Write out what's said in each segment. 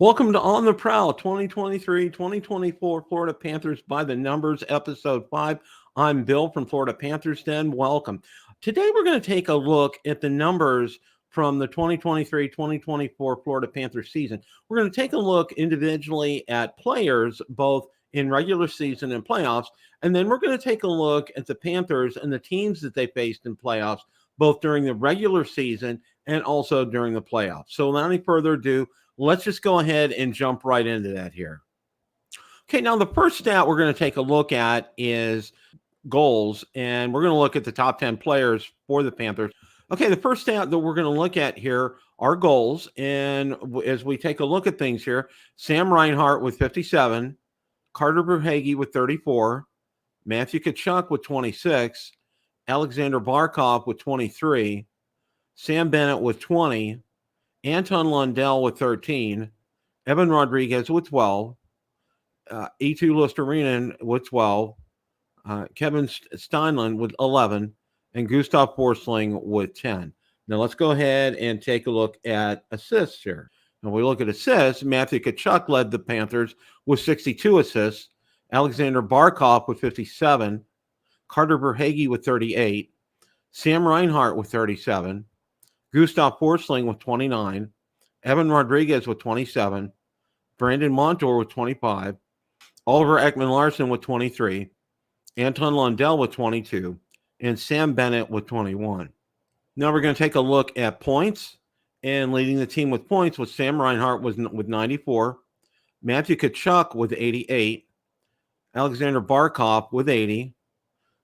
Welcome to On The Prowl 2023-2024 Florida Panthers by the Numbers, Episode 5. I'm Bill from Florida Panthers Den. Welcome. Today we're going to take a look at the numbers from the 2023-2024 Florida Panthers season. We're going to take a look individually at players, both in regular season and playoffs, and then we're going to take a look at the Panthers and the teams that they faced in playoffs, both during the regular season and also during the playoffs. So without any further ado, let's just go ahead and jump right into that here. Okay, now the first stat we're going to take a look at is goals, and we're going to look at the top 10 players for the Panthers. Okay, the first stat that we're going to look at here are goals, and as we take a look at things here, Sam Reinhart with 57, Carter Verhaeghe with 34, Matthew Tkachuk with 26, Alexander Barkov with 23, Sam Bennett with 20, Anton Lundell with 13, Evan Rodriguez with 12, E2 Luostarinen with 12, Kevin Steinlen with 11, and Gustav Forsling with 10. Now let's go ahead and take a look at assists here. When we look at assists, Matthew Tkachuk led the Panthers with 62 assists, Alexander Barkov with 57, Carter Verhaeghe with 38, Sam Reinhart with 37, Gustav Forsling with 29, Evan Rodriguez with 27, Brandon Montour with 25, Oliver Ekman-Larsson with 23, Anton Lundell with 22, and Sam Bennett with 21. Now we're going to take a look at points, and leading the team with points was Sam Reinhart with 94, Matthew Tkachuk with 88, Alexander Barkov with 80,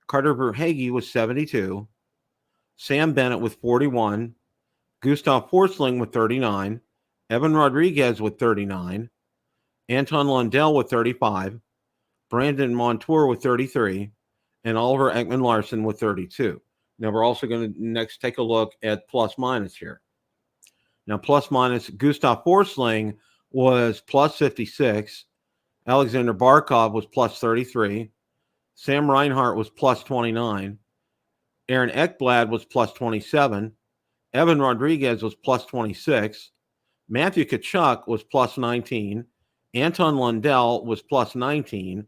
Carter Verhaeghe with 72, Sam Bennett with 41, Gustav Forsling with 39, Evan Rodriguez with 39, Anton Lundell with 35, Brandon Montour with 33, and Oliver Ekman-Larsson with 32. Now we're also going to next take a look at plus minus here. Now plus minus, Gustav Forsling was plus 56, Alexander Barkov was plus 33, Sam Reinhart was plus 29, Aaron Ekblad was plus 27, Evan Rodriguez was plus 26, Matthew Tkachuk was plus 19, Anton Lundell was plus 19,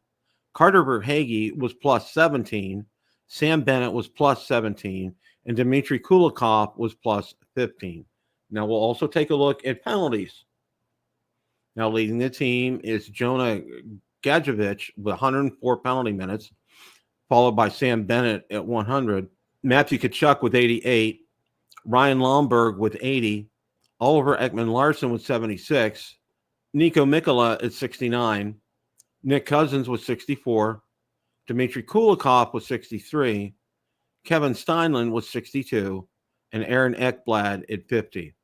Carter Verhaeghe was plus 17, Sam Bennett was plus 17, and Dmitry Kulikov was plus 15. Now we'll also take a look at penalties. Now leading the team is Jonah Gadjevich with 104 penalty minutes, followed by Sam Bennett at 100, Matthew Tkachuk with 88, Ryan Lomberg with 80, Oliver Ekman-Larsson with 76, Nico Mikkola at 69, Nick Cousins with 64, Dmitry Kulikov with 63, Kevin Steinlen with 62, and Aaron Ekblad at 50.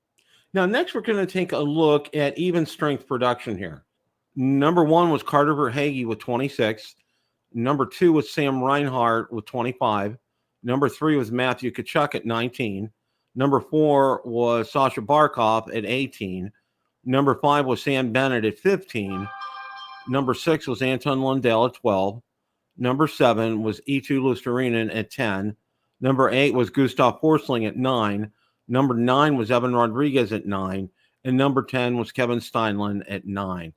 Now, next we're going to take a look at even strength production here. Number one was Carter Verhaeghe with 26. Number two was Sam Reinhart with 25. Number three was Matthew Tkachuk at 19. Number four was Sasha Barkov at 18. Number five was Sam Bennett at 15. Number six was Anton Lundell at 12. Number seven was E2 Luostarinen at 10. Number 8 was Gustav Forsling at 9. Number 9 was Evan Rodriguez at 9. And number 10 was Kevin Steinlen at 9.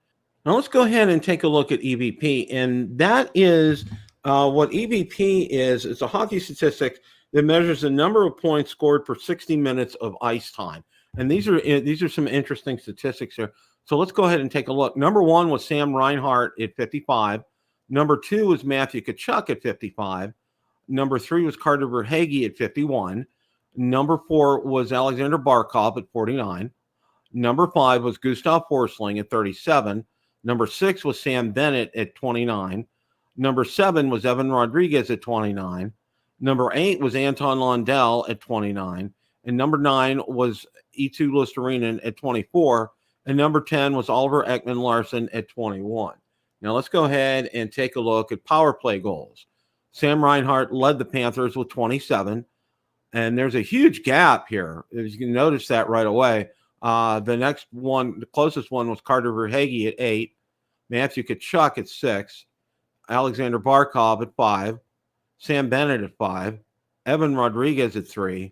Now let's go ahead and take a look at EVP. And that is what EVP is. It's a hockey statistic that measures the number of points scored per 60 minutes of ice time. And these are some interesting statistics here. So let's go ahead and take a look. Number 1 was Sam Reinhart at 55. Number 2 was Matthew Tkachuk at 55. Number 3 was Carter Verhaeghe at 51. Number 4 was Alexander Barkov at 49. Number 5 was Gustav Forsling at 37. Number 6 was Sam Bennett at 29. Number 7 was Evan Rodriguez at 29. Number 8 was Anton Lundell at 29. And number 9 was E2 Luostarinen at 24. And number 10 was Oliver Ekman-Larsson at 21. Now let's go ahead and take a look at power play goals. Sam Reinhart led the Panthers with 27. And there's a huge gap here. You can notice that right away. The next one, the closest one, was Carter Verhaeghe at 8. Matthew Tkachuk at 6. Alexander Barkov at 5. Sam Bennett at 5. Evan Rodriguez at 3.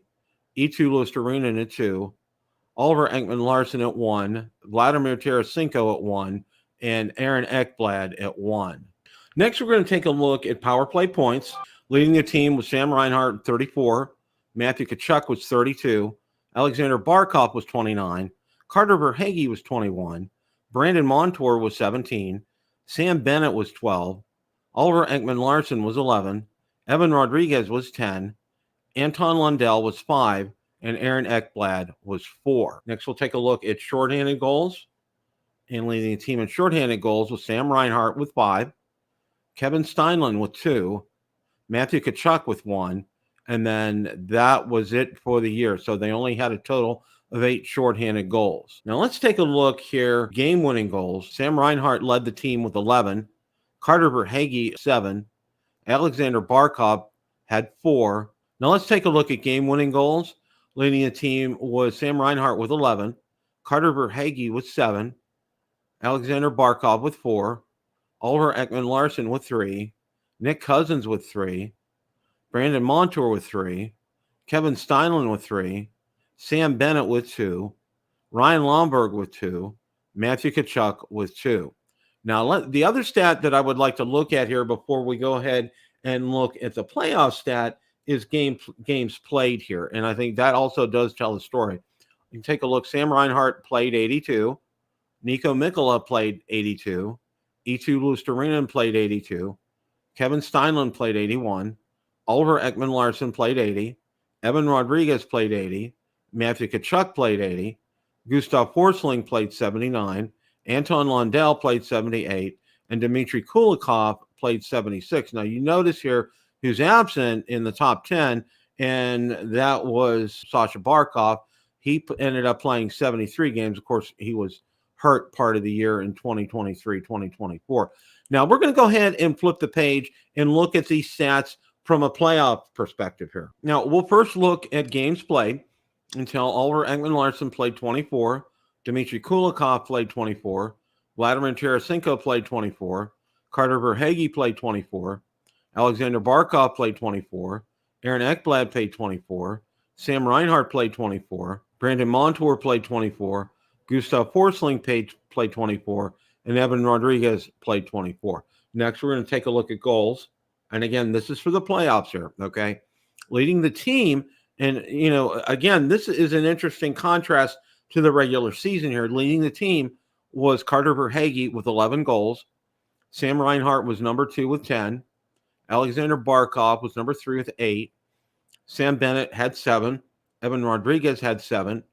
E2 Luostarinen at 2. Oliver Ekman-Larsson at 1, Vladimir Tarasenko at 1, and Aaron Ekblad at 1. Next, we're going to take a look at power play points. Leading the team was Sam Reinhart, 34. Matthew Tkachuk was 32. Alexander Barkov was 29. Carter Verhaeghe was 21. Brandon Montour was 17. Sam Bennett was 12. Oliver Ekman-Larsson was 11. Evan Rodriguez was 10. Anton Lundell was 5. And Aaron Ekblad was 4. Next, we'll take a look at shorthanded goals. And leading the team in shorthanded goals was Sam Reinhart with 5. Kevin Steinlen with 2. Matthew Tkachuk with 1. And then that was it for the year. So they only had a total of 8 shorthanded goals. Now let's take a look here. Game-winning goals. Sam Reinhart led the team with 11. Carter Verhaeghe, 7. Alexander Barkov had 4. Now let's take a look at game-winning goals. Leading the team was Sam Reinhart with 11. Carter Verhaeghe with 7. Alexander Barkov with 4. Oliver Ekman-Larsson with 3. Nick Cousins with 3. Brandon Montour with 3. Kevin Steinlen with 3. Sam Bennett with 2. Ryan Lomberg with 2. Matthew Tkachuk with 2. Now, the other stat that I would like to look at here before we go ahead and look at the playoff stat is games played here. And I think that also does tell the story. You can take a look. Sam Reinhart played 82. Nico Mikkola played 82. Eetu Luostarinen played 82. Kevin Steinlen played 81. Oliver Ekman-Larsson played 80. Evan Rodriguez played 80. Matthew Tkachuk played 80. Gustav Forsling played 79. Anton Lundell played 78. And Dmitry Kulikov played 76. Now, you notice here who's absent in the top 10, and that was Sasha Barkov. He ended up playing 73 games. Of course, he was hurt part of the year in 2023, 2024. Now, we're going to go ahead and flip the page and look at these stats from a playoff perspective here. Now, we'll first look at games played until Oliver Ekman-Larsson played 24, Dmitry Kulikov played 24, Vladimir Tarasenko played 24, Carter Verhaeghe played 24, Alexander Barkov played 24, Aaron Ekblad played 24, Sam Reinhart played 24, Brandon Montour played 24, Gustav Forsling played 24, and Evan Rodriguez played 24. Next, we're going to take a look at goals. And again, this is for the playoffs here, okay? Leading the team, and, again, this is an interesting contrast to the regular season here. Leading the team was Carter Verhaeghe with 11 goals. Sam Reinhart was number 2 with 10. Alexander Barkov was number 3 with 8. Sam Bennett had 7. Evan Rodriguez had 7.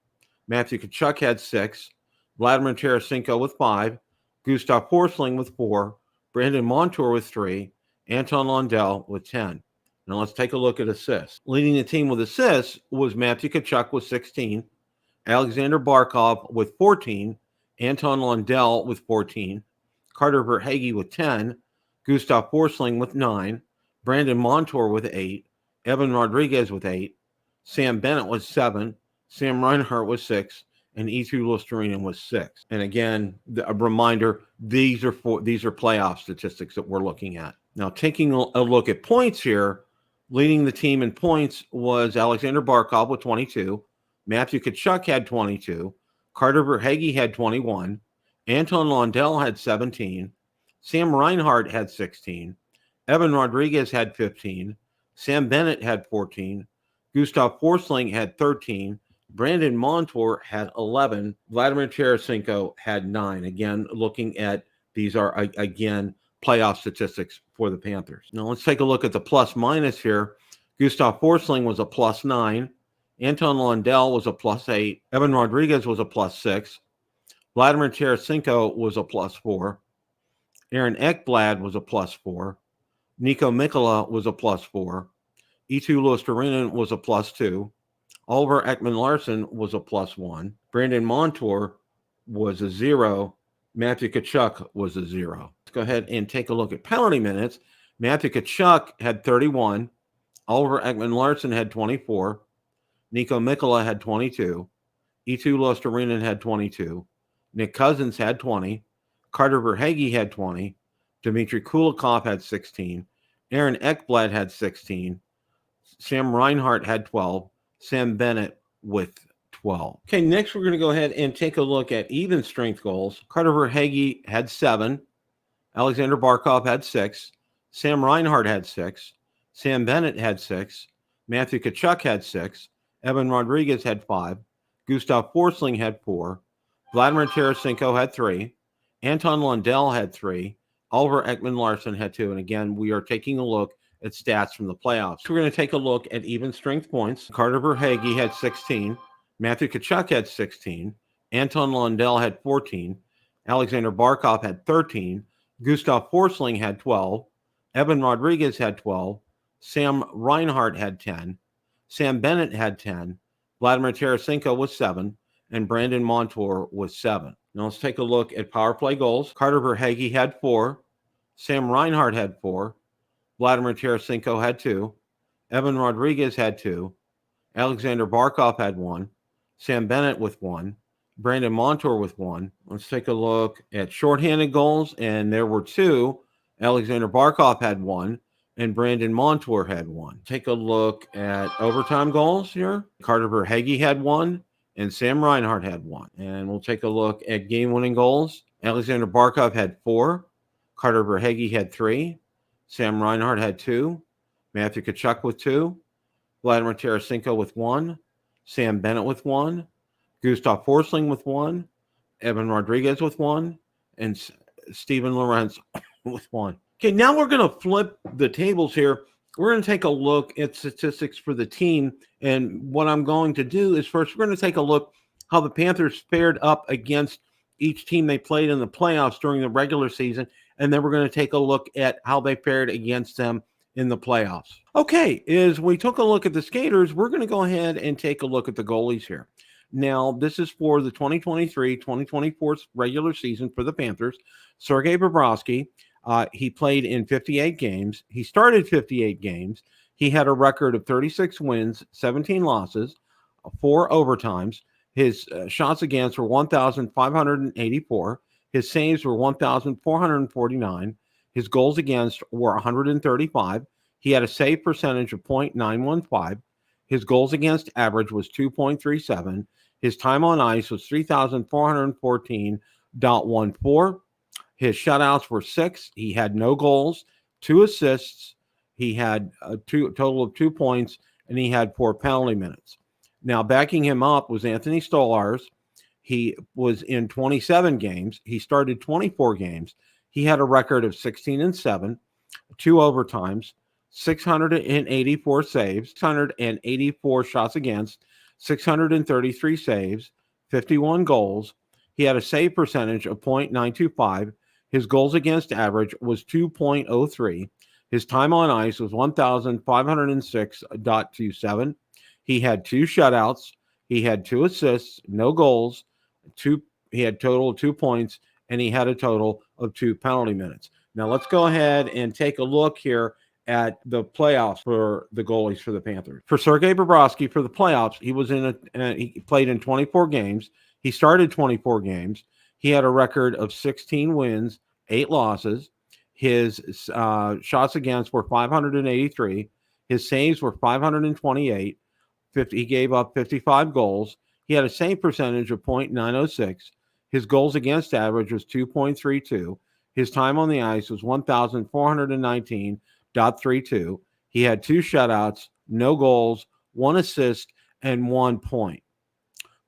Matthew Tkachuk had 6. Vladimir Tarasenko with 5. Gustav Forsling with 4. Brandon Montour with 3. Anton Lundell with 10. Now let's take a look at assists. Leading the team with assists was Matthew Tkachuk with 16. Alexander Barkov with 14. Anton Lundell with 14. Carter Verhaeghe with 10. Gustav Forsling with 9. Brandon Montour with 8. Evan Rodriguez with 8. Sam Bennett was 7. Sam Reinhart was 6. And Eetu Luostarinen was 6. And again, a reminder, these are playoff statistics that we're looking at. Now, taking a look at points here, leading the team in points was Alexander Barkov with 22. Matthew Tkachuk had 22. Carter Verhaeghe had 21. Anton Lundell had 17. Sam Reinhart had 16. Evan Rodriguez had 15. Sam Bennett had 14. Gustav Forsling had 13. Brandon Montour had 11. Vladimir Tarasenko had 9. Again, looking at these are, again, playoff statistics for the Panthers. Now, let's take a look at the plus-minus here. Gustav Forsling was a +9. Anton Lundell was a +8. Evan Rodriguez was a +6. Vladimir Tarasenko was a +4. Aaron Ekblad was a +4. Nico Mikkola was a +4. Eetu Luostarinen was a +2. Oliver Ekman-Larsson was a +1. Brandon Montour was a 0. Matthew Tkachuk was a 0. Let's go ahead and take a look at penalty minutes. Matthew Tkachuk had 31. Oliver Ekman-Larsson had 24. Nico Mikkola had 22. Eetu Luostarinen had 22. Nick Cousins had 20. Carter Verhaeghe had 20. Dmitry Kulikov had 16. Aaron Ekblad had 16. Sam Reinhart had 12. Sam Bennett with 12. Okay, next we're going to go ahead and take a look at even strength goals. Carter Verhaeghe had 7. Alexander Barkov had 6. Sam Reinhart had 6. Sam Bennett had 6. Matthew Tkachuk had 6. Evan Rodriguez had 5. Gustav Forsling had 4. Vladimir Tarasenko had 3. Anton Lundell had 3. Oliver Ekman-Larsson had 2. And again, we are taking a look at stats from the playoffs. We're going to take a look at even strength points. Carter Verhaeghe had 16. Matthew Tkachuk had 16. Anton Lundell had 14. Alexander Barkov had 13. Gustav Forsling had 12. Evan Rodriguez had 12. Sam Reinhart had 10. Sam Bennett had 10. Vladimir Tarasenko was 7. And Brandon Montour was 7. Now let's take a look at power play goals. Carter Verhaeghe had 4. Sam Reinhart had 4. Vladimir Tarasenko had 2. Evan Rodriguez had 2. Alexander Barkov had 1. Sam Bennett with 1. Brandon Montour with 1. Let's take a look at shorthanded goals, and there were 2. Alexander Barkov had 1, and Brandon Montour had 1. Take a look at overtime goals here. Carter Verhaeghe had 1, and Sam Reinhart had 1. And we'll take a look at game-winning goals. Alexander Barkov had 4. Carter Verhaeghe had 3. Sam Reinhart had 2. Matthew Tkachuk with 2. Vladimir Tarasenko with 1. Sam Bennett with 1. Gustav Forsling with 1. Evan Rodriguez with 1. And Steven Lorentz with 1. Okay, now we're going to flip the tables here. We're going to take a look at statistics for the team. And what I'm going to do is first, we're going to take a look how the Panthers fared up against each team they played in the playoffs during the regular season. And then we're going to take a look at how they fared against them in the playoffs. Okay, as we took a look at the skaters, we're going to go ahead and take a look at the goalies here. Now, this is for the 2023-2024 regular season for the Panthers. Sergei Bobrovsky, he played in 58 games. He started 58 games. He had a record of 36 wins, 17 losses, 4 overtimes. His shots against were 1,584. His saves were 1,449. His goals against were 135. He had a save percentage of .915. His goals against average was 2.37. His time on ice was 3,414.14. His shutouts were 6. He had no goals, 2 assists. He had a total of 2 points, and he had 4 penalty minutes. Now, backing him up was Anthony Stolarz. He was in 27 games. He started 24 games. He had a record of 16-7, 2 overtimes, 684 saves, 684 shots against, 633 saves, 51 goals. He had a save percentage of .925. His goals against average was 2.03. His time on ice was 1,506.27. He had 2 shutouts. He had 2 assists, no goals. He had total of 2 points, and he had a total of 2 penalty minutes. Now let's go ahead and take a look here at the playoffs for the goalies for the Panthers. For Sergei Bobrovsky, for the playoffs, he played in 24 games. He started 24 games. He had a record of 16 wins, 8 losses. His shots against were 583. His saves were 528. He gave up 55 goals. He had a save percentage of .906. His goals against average was 2.32. His time on the ice was 1,419.32. He had 2 shutouts, no goals, 1 assist, and 1 point.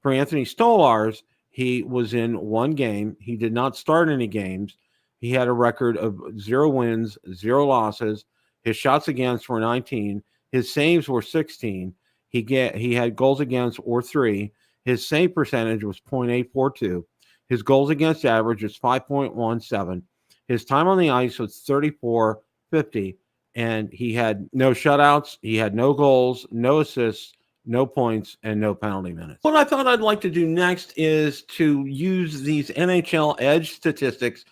For Anthony Stolarz, he was in 1 game. He did not start any games. He had a record of 0 wins, 0 losses. His shots against were 19. His saves were 16. He had goals against were 3. His save percentage was .842. His goals against average was 5.17. His time on the ice was 34.50, and he had no shutouts. He had no goals, no assists, no points, and no penalty minutes. What I thought I'd like to do next is to use these NHL Edge statistics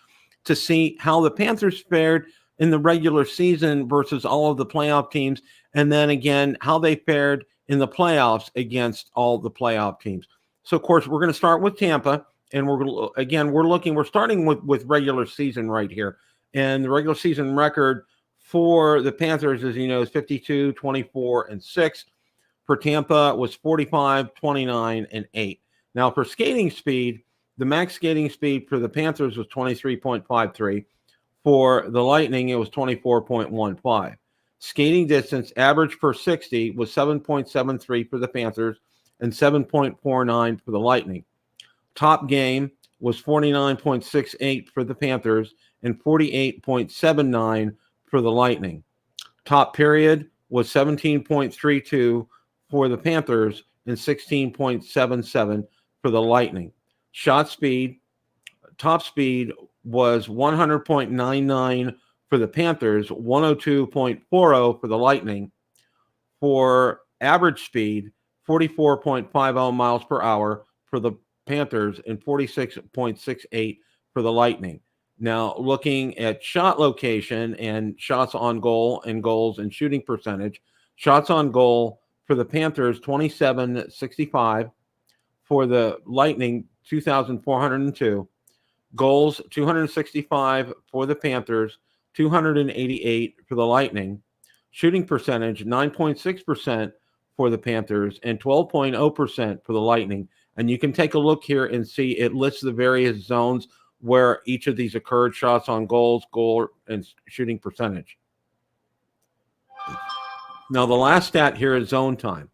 to see how the Panthers fared in the regular season versus all of the playoff teams, and then again, how they fared in the playoffs against all the playoff teams. So, of course, we're going to start with Tampa, and we're starting with regular season right here. And the regular season record for the Panthers, as you know, is 52, 24, and 6. For Tampa was 45, 29, and 8. Now, for skating speed, the max skating speed for the Panthers was 23.53. For the Lightning, it was 24.15. Skating distance, average per 60, was 7.73 for the Panthers and 7.49 for the Lightning. Top game was 49.68 for the Panthers and 48.79 for the Lightning. Top period was 17.32 for the Panthers and 16.77 for the Lightning. Shot speed, top speed was 100.99 for the Panthers, 102.40 for the Lightning. For average speed, 44.50 miles per hour for the Panthers and 46.68 for the Lightning. Now, looking at shot location and shots on goal and goals and shooting percentage, shots on goal for the Panthers, 27.65. For the Lightning, 2,402. Goals, 265 for the Panthers, 288 for the Lightning. Shooting percentage, 9.6% for the Panthers and 12.0% for the Lightning. And you can take a look here and see it lists the various zones where each of these occurred: shots on goals, goal, and shooting percentage. Now, the last stat here is zone time.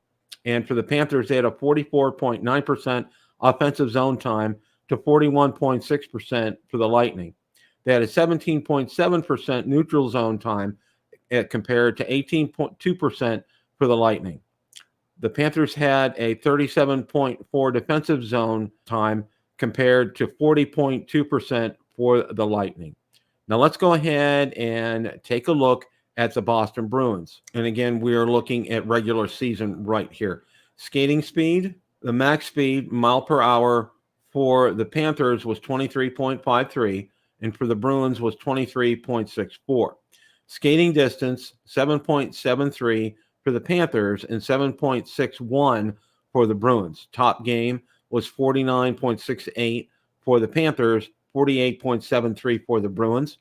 And for the Panthers, they had a 44.9% offensive zone time to 41.6% for the Lightning. They had a 17.7% neutral zone time compared to 18.2% for the Lightning. The Panthers had a 37.4 defensive zone time compared to 40.2% for the Lightning. Now let's go ahead and take a look at the Boston Bruins. And again, we are looking at regular season right here. Skating speed, the max speed, mile per hour for the Panthers was 23.53, and for the Bruins was 23.64. Skating distance, 7.73 for the Panthers and 7.61 for the Bruins. Top game was 49.68 for the Panthers, 48.73 for the Bruins.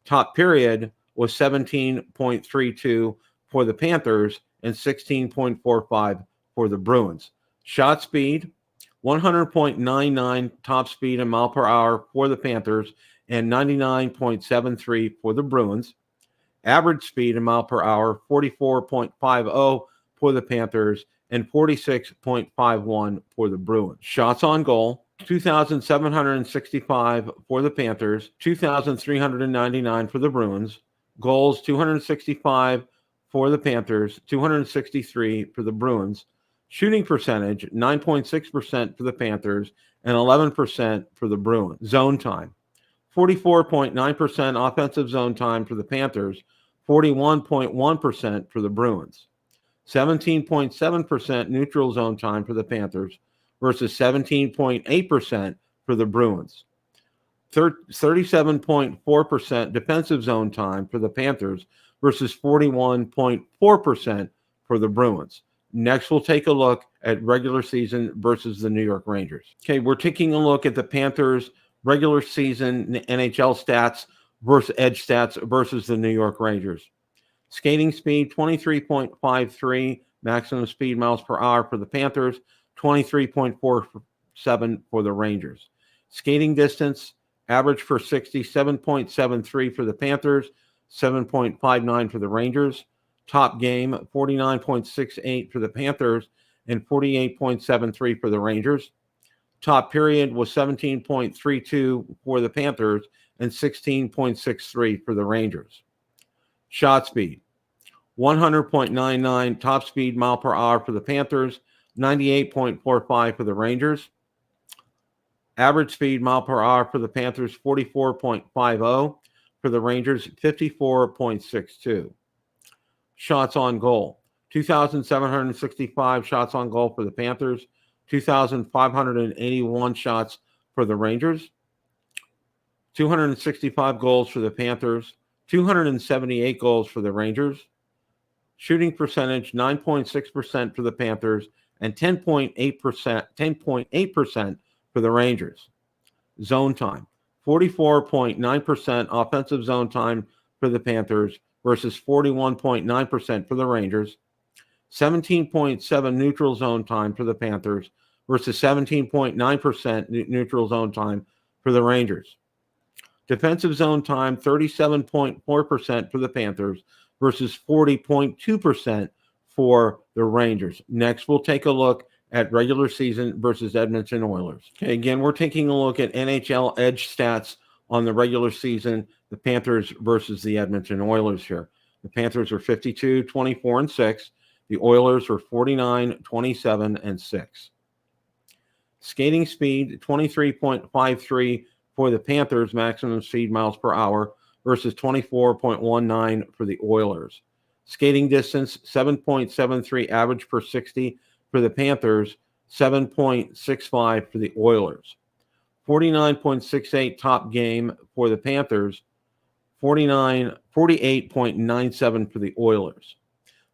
Top period was 17.32 for the Panthers and 16.45 for the Bruins. Shot speed, 100.99 top speed in mile per hour for the Panthers and 99.73 for the Bruins. Average speed in mile per hour, 44.50 for the Panthers and 46.51 for the Bruins. Shots on goal, 2,765 for the Panthers, 2,399 for the Bruins. Goals, 265 for the Panthers, 263 for the Bruins. Shooting percentage, 9.6% for the Panthers and 11% for the Bruins. Zone time, 44.9% offensive zone time for the Panthers, 41.1% for the Bruins. 17.7% neutral zone time for the Panthers versus 17.8% for the Bruins. 37.4% defensive zone time for the Panthers versus 41.4% for the Bruins. Next, we'll take a look at regular season versus the New York Rangers. Okay, we're taking a look at the Panthers regular season NHL stats versus edge stats versus the New York Rangers. Skating speed, 23.53 maximum speed miles per hour for the Panthers, 23.47 for the Rangers. Skating distance, average per 60, 7.73 for the Panthers, 7.59 for the Rangers. Top game, 49.68 for the Panthers and 48.73 for the Rangers. Top period was 17.32 for the Panthers and 16.63 for the Rangers. Shot speed, 100.99 top speed mile per hour for the Panthers, 98.45 for the Rangers. Average speed mile per hour for the Panthers, 44.50. For the Rangers, 54.62. Shots on goal, 2,765 shots on goal for the Panthers, 2,581 shots for the Rangers. 265 goals for the Panthers, 278 goals for the Rangers. Shooting percentage, 9.6% for the Panthers and 10.8% for the Rangers. Zone time, 44.9% offensive zone time for the Panthers versus 41.9% for the Rangers. 17.7 neutral zone time for the Panthers versus 17.9% neutral zone time for the Rangers. Defensive zone time, 37.4% for the Panthers versus 40.2% for the Rangers. Next, we'll take a look at regular season versus Edmonton Oilers. Okay, again, we're taking a look at NHL edge stats on the regular season, the Panthers versus the Edmonton Oilers here. The Panthers are 52, 24, and 6. The Oilers are 49, 27, and 6. Skating speed, 23.53 for the Panthers, maximum speed miles per hour, versus 24.19 for the Oilers. Skating distance, 7.73 average per 60 for the Panthers, 7.65 for the Oilers. 49.68 top game for the Panthers, 48.97 for the Oilers.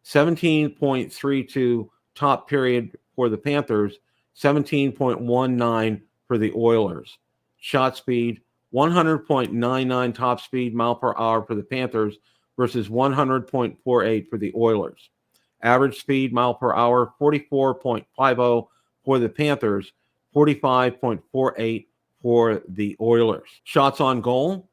17.32 top period for the Panthers, 17.19 for the Oilers. Shot speed, 100.99 top speed mile per hour for the Panthers versus 100.48 for the Oilers. Average speed mile per hour, 44.50 for the Panthers, 45.48 for the Oilers. Shots on goal,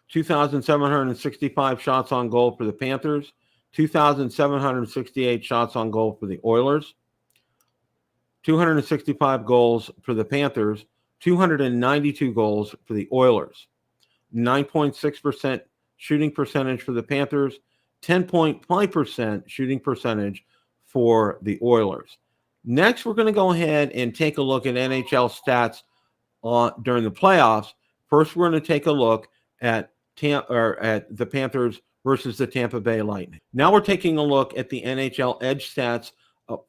2,765 shots on goal for the Panthers, 2,768 shots on goal for the Oilers, 265 goals for the Panthers, 292 goals for the Oilers. 9.6% shooting percentage for the Panthers, 10.5% shooting percentage for the Oilers. Next, we're going to go ahead and take a look at NHL stats during the playoffs. First, we're going to take a look at the Panthers versus the Tampa Bay Lightning. Now we're taking a look at the NHL edge stats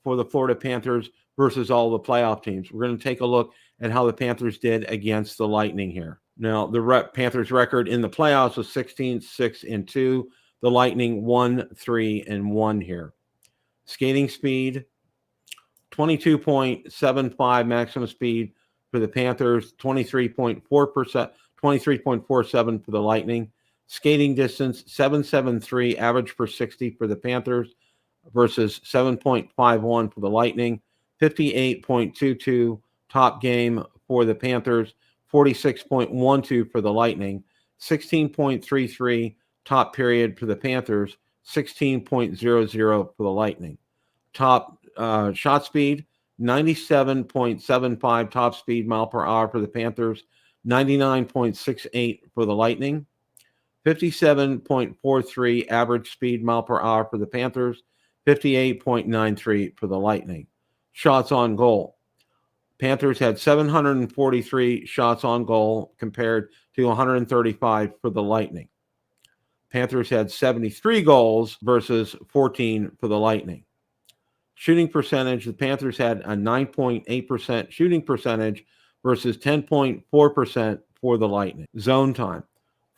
for the Florida Panthers versus all the playoff teams. We're going to take a look at how the Panthers did against the Lightning here. Now, the Panthers record in the playoffs was 16-6-2. The Lightning 1-3-1 here. Skating speed, 22.75 maximum speed for the Panthers, 23.47 for the Lightning. Skating distance, 7.73 average per 60 for the Panthers versus 7.51 for the Lightning. 58.22 top game for the Panthers, 46.12 for the Lightning. 16.33 top period for the Panthers, 16.00 for the Lightning. Top shot speed, 97.75 top speed mile per hour for the Panthers, 99.68 for the Lightning. 57.43 average speed mile per hour for the Panthers, 58.93 for the Lightning. Shots on goal. Panthers had 743 shots on goal compared to 135 for the Lightning. Panthers had 73 goals versus 14 for the Lightning. Shooting percentage, the Panthers had a 9.8% shooting percentage versus 10.4% for the Lightning. Zone time,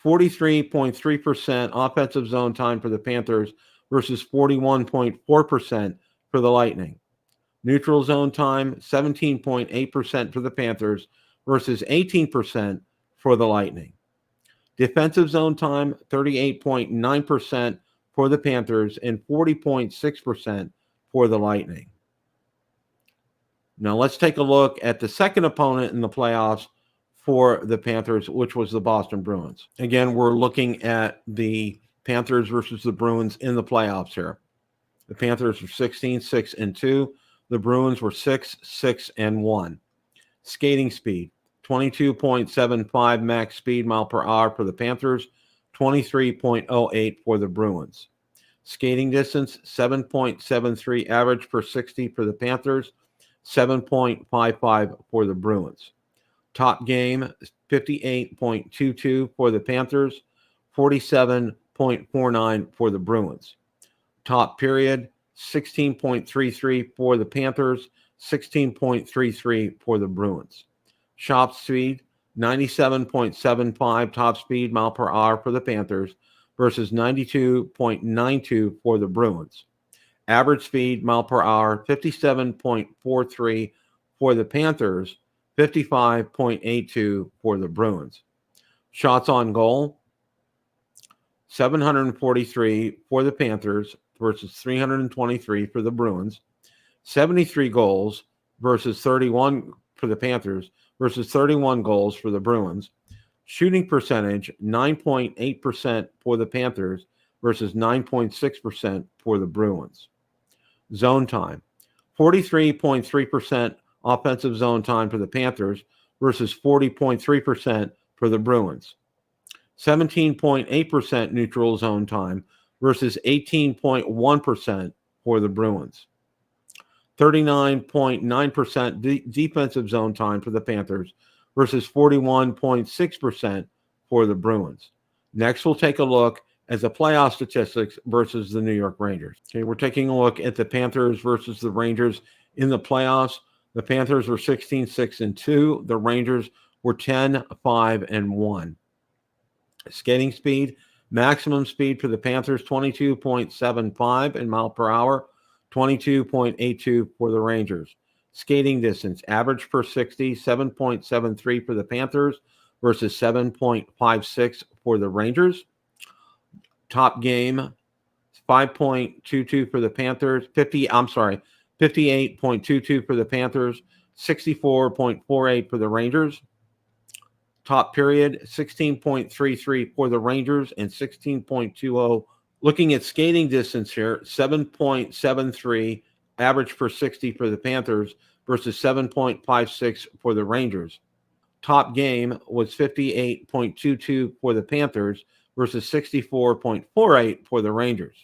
43.3% offensive zone time for the Panthers versus 41.4% for the Lightning. Neutral zone time, 17.8% for the Panthers versus 18% for the Lightning. Defensive zone time, 38.9% for the Panthers and 40.6% for the Lightning. Now let's take a look at the second opponent in the playoffs for the Panthers, which was the Boston Bruins. Again, we're looking at the Panthers versus the Bruins in the playoffs here. The Panthers were 16-6-2. The Bruins were 6-6-1. Skating speed, 22.75 max speed mile per hour for the Panthers, 23.08 for the Bruins. Skating distance, 7.73 average per 60 for the Panthers, 7.55 for the Bruins. Top game, 58.22 for the Panthers, 47.49 for the Bruins. Top period, 16.33 for the Panthers, 16.33 for the Bruins. Shot speed, 97.75 top speed mile per hour for the Panthers versus 92.92 for the Bruins. Average speed mile per hour, 57.43 for the Panthers, 55.82 for the Bruins. Shots on goal, 743 for the Panthers, versus 323 for the Bruins. 73 goals versus 31 for the Panthers versus 31 goals for the Bruins. Shooting percentage, 9.8% for the Panthers versus 9.6% for the Bruins. Zone time, 43.3% offensive zone time for the Panthers versus 40.3% for the Bruins. 17.8% neutral zone time versus 18.1% for the Bruins. 39.9% defensive zone time for the Panthers versus 41.6% for the Bruins. Next, we'll take a look at the playoff statistics versus the New York Rangers. Okay, we're taking a look at the Panthers versus the Rangers in the playoffs. The Panthers were 16-6-2. The Rangers were 10-5-1. Skating speed, maximum speed for the Panthers, 22.75 in mile per hour, 22.82 for the Rangers. Skating distance, average per 60, 7.73 for the Panthers versus 7.56 for the Rangers. Top game, 5.22 for the Panthers, 58.22 for the Panthers, 64.48 for the Rangers. Top period, 16.33 for the Rangers and 16.20. Looking at skating distance here, 7.73 average per 60 for the Panthers versus 7.56 for the Rangers. Top game was 58.22 for the Panthers versus 64.48 for the Rangers.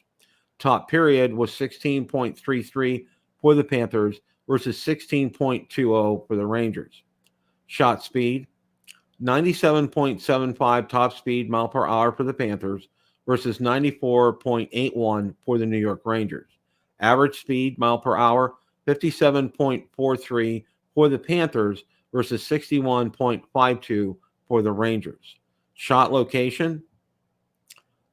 Top period was 16.33 for the Panthers versus 16.20 for the Rangers. Shot speed, 97.75 top speed mile per hour for the Panthers versus 94.81 for the New York Rangers. Average speed mile per hour, 57.43 for the Panthers versus 61.52 for the Rangers. Shot location,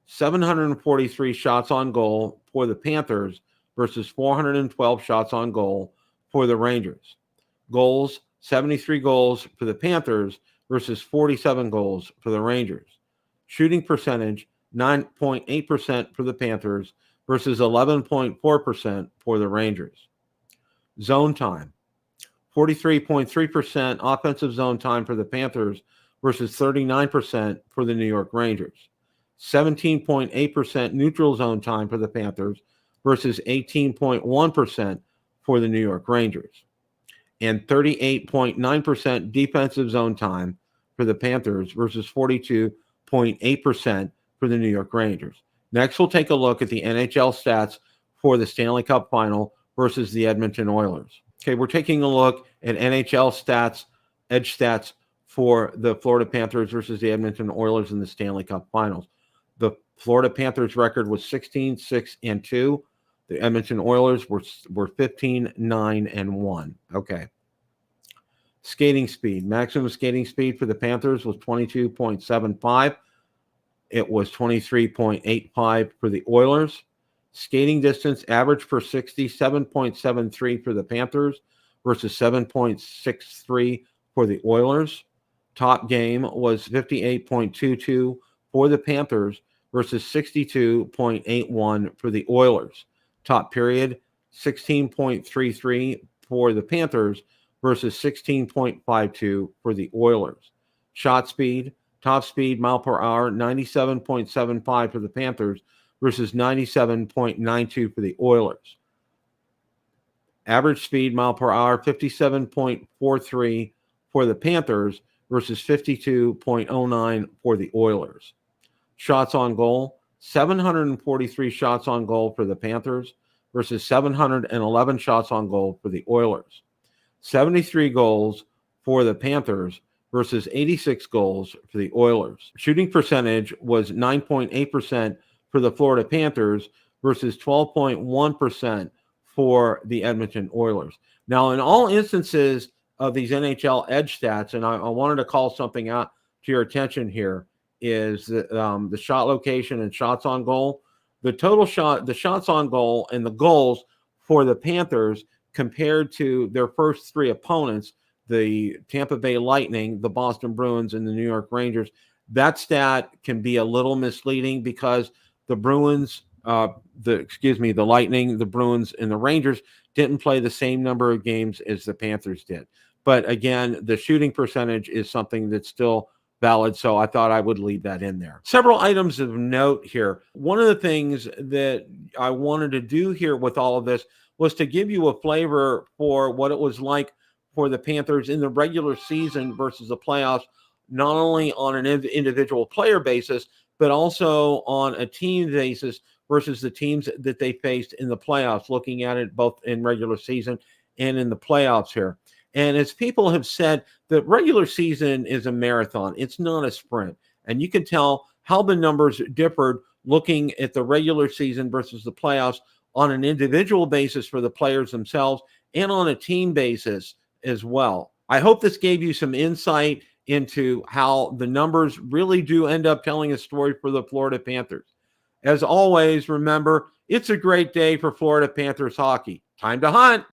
743 shots on goal for the Panthers versus 412 shots on goal for the Rangers. Goals, 73 goals for the Panthers versus 47 goals for the Rangers. Shooting percentage, 9.8% for the Panthers versus 11.4% for the Rangers. Zone time, 43.3% offensive zone time for the Panthers versus 39% for the New York Rangers. 17.8% neutral zone time for the Panthers versus 18.1% for the New York Rangers. And 38.9% defensive zone time for the Panthers versus 42.8% for the New York Rangers. Next, we'll take a look at the NHL stats for the Stanley Cup Final versus the Edmonton Oilers. Okay, we're taking a look at NHL stats, edge stats for the Florida Panthers versus the Edmonton Oilers in the Stanley Cup Finals. The Florida Panthers record was 16-6-2. The Edmonton Oilers were 15-9-1. Okay. Skating speed. Maximum skating speed for the Panthers was 22.75. It was 23.85 for the Oilers. Skating distance, average per 60, 7.73 for the Panthers versus 7.63 for the Oilers. Top game was 58.22 for the Panthers versus 62.81 for the Oilers. Top period, 16.33 for the Panthers versus 16.52 for the Oilers. Shot speed, top speed mile per hour, 97.75 for the Panthers versus 97.92 for the Oilers. Average speed mile per hour, 57.43 for the Panthers versus 52.09 for the Oilers. Shots on goal, 743 shots on goal for the Panthers versus 711 shots on goal for the Oilers. 73 goals for the Panthers versus 86 goals for the Oilers. Shooting percentage was 9.8% for the Florida Panthers versus 12.1% for the Edmonton Oilers. Now, in all instances of these NHL edge stats, and I wanted to call something out to your attention here, is the shot location and shots on goal. The total shot, the shots on goal and the goals for the Panthers compared to their first three opponents, the Tampa Bay Lightning, the Boston Bruins, and the New York Rangers, that stat can be a little misleading because the Bruins the Lightning, the Bruins, and the Rangers didn't play the same number of games as the Panthers did. But again, the shooting percentage is something that's still valid, so I thought I would leave that in there. Several items of note here. One of the things that I wanted to do here with all of this was to give you a flavor for what it was like for the Panthers in the regular season versus the playoffs, not only on an individual player basis, but also on a team basis versus the teams that they faced in the playoffs, looking at it both in regular season and in the playoffs here. And as people have said, the regular season is a marathon. It's not a sprint. And you can tell how the numbers differed looking at the regular season versus the playoffs on an individual basis for the players themselves and on a team basis as well. I hope this gave you some insight into how the numbers really do end up telling a story for the Florida Panthers. As always, remember, it's a great day for Florida Panthers hockey. Time to hunt.